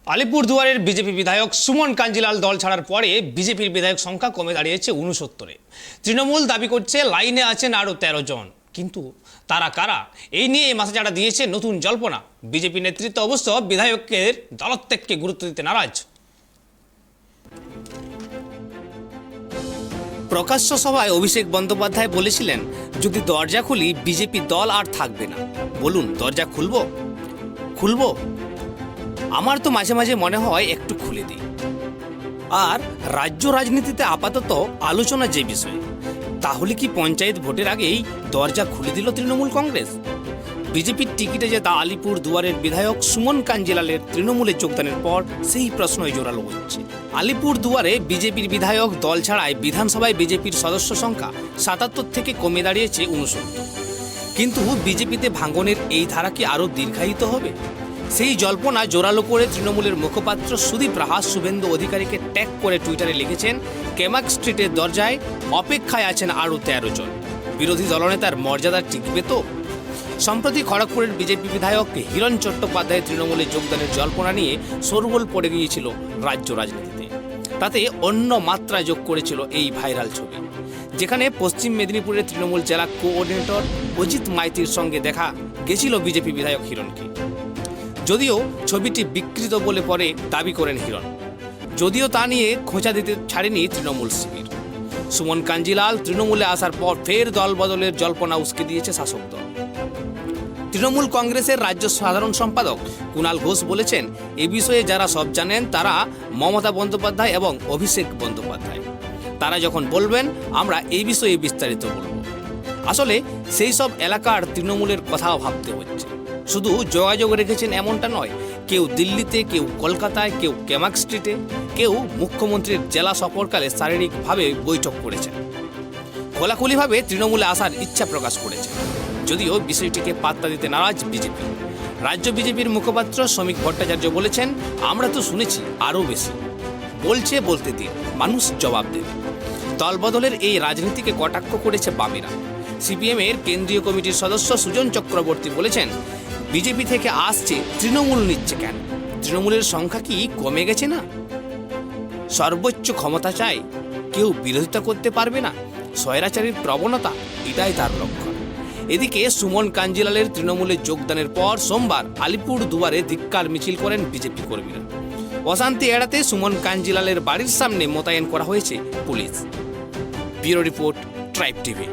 আলিপুরদুয়ারের BJP বিধায়ক সুমন কাঞ্জিলাল দল ছাড়ার পরে বিজেপির বিধায়ক সংখ্যা কমে দাঁড়িয়েছে 69-এ। তৃণমূল দাবি করছে লাইনে আছেন আরও 13 জন, কিন্তু তারা কারা এই নিয়ে মাথাচাড়া দিয়েছে নতুন জল্পনা। বিজেপি নেতৃত্ব অবশ্য বিধায়কের দলত্যাগকে গুরুত্ব দিতে নারাজ। প্রকাশ্য সভায় অভিষেক বন্দ্যোপাধ্যায় বলেছিলেন, যদি দরজা খুলি বিজেপি দল আর থাকবে না। বলুন, দরজা খুলবো? আমার তো মাঝে মাঝে মনে হয় একটু খুলে দিই। আর রাজ্য রাজনীতিতে আপাতত আলোচনা যে বিষয়, তাহলে কি পঞ্চায়েত ভোটের আগেই দরজা খুলে দিল তৃণমূল কংগ্রেস? বিজেপির টিকিটে জেতা আলিপুর দুয়ারের বিধায়ক সুমন কাঞ্জিলালের তৃণমূলে যোগদানের পর সেই প্রশ্নই জোরালো হচ্ছে। আলিপুর দুয়ারে বিজেপির বিধায়ক দল ছাড়ায় বিধানসভায় বিজেপির সদস্য সংখ্যা 77 থেকে কমে দাঁড়িয়েছে 69। কিন্তু বিজেপিতে ভাঙনের এই ধারা কি আরও দীর্ঘায়িত হবে? সেই জল্পনা জোরালো করে তৃণমূলের মুখপাত্র সুদীপ রাহা শুভেন্দু অধিকারীকে ট্যাগ করে টুইটারে লিখেছেন, কেমাক স্ট্রিটের দরজায় অপেক্ষায় আছেন আরও 13 জন। বিরোধী দলনেতার মর্যাদা টিকবে তো? সম্প্রতি খড়গপুরের বিজেপি বিধায়ক হিরণ চট্টোপাধ্যায় তৃণমূলে যোগদানের জল্পনা নিয়ে শোরগোল পড়ে গিয়েছিল রাজ্য রাজনীতিতে। তাতে অন্য মাত্রা যোগ করেছিল এই ভাইরাল ছবি, যেখানে পশ্চিম মেদিনীপুরের তৃণমূল জেলা কোঅর্ডিনেটর অজিত মাইতির সঙ্গে দেখা গেছিল বিজেপি বিধায়ক হিরণকে। যদিও ছবিটি বিকৃত বলে পরে দাবি করেন হিরণ, যদিও তা নিয়ে খোঁচা দিতে ছাড়েনি তৃণমূল শিবির। সুমন কাঞ্জিলাল তৃণমূলে আসার পর ফের দল বদলের জল্পনা উস্কে দিয়েছে শাসক দল। তৃণমূল কংগ্রেসের রাজ্য সাধারণ সম্পাদক কুণাল ঘোষ বলেছেন, এ বিষয়ে যারা সব জানেন তারা মমতা বন্দ্যোপাধ্যায় এবং অভিষেক বন্দ্যোপাধ্যায়। তারা যখন বলবেন আমরা এই বিষয়ে বিস্তারিত বলব। আসলে সেই সব এলাকার তৃণমূলের কথাও ভাবতে হচ্ছে। শুধু যোগাযোগ রেখেছেন এমনটা নয়, কেউ দিল্লিতে, কেউ কলকাতায়, কেউ কেমাক স্ট্রিটে, কেউ মুখ্যমন্ত্রীর জেলা সফরকালে শারীরিকভাবে বৈঠক করেছেন। খোলাখুলিভাবে তৃণমূলে আসার ইচ্ছা প্রকাশ করেছে। যদিও বিষয়টিকে পাত্তা দিতে নারাজ বিজেপি। রাজ্য বিজেপির মুখপাত্র শ্রমিক ভট্টাচার্য বলেছেন, আমরা তো শুনেছি আরও বেশি, বলতে দিন, মানুষ জবাব দেবে। দলবদলের এই রাজনীতিকে কটাক্ষ করেছে বামেরা। সিপিএমের কেন্দ্রীয় কমিটির সদস্য সুজন চক্রবর্তী বলেছেন, বিজেপি থেকে আসছে, তৃণমূল নিচ্ছে কেন? তৃণমূলের সংখ্যা কি কমে গেছে না? সর্বোচ্চ ক্ষমতা চায়, কেউ বিরোধিতা করতে পারবে না। স্বৈরাচারীর প্রবণতা, এটাই তার লক্ষ্য। এদিকে সুমন কাঞ্জিলালের তৃণমূলে যোগদানের পর সোমবার আলিপুর দুয়ারে ধিক্কার মিছিল করেন বিজেপি কর্মীরা। অশান্তি এড়াতে সুমন কাঞ্জিলালের বাড়ির সামনে মোতায়েন করা হয়েছে police. Bureau report, tribe TV.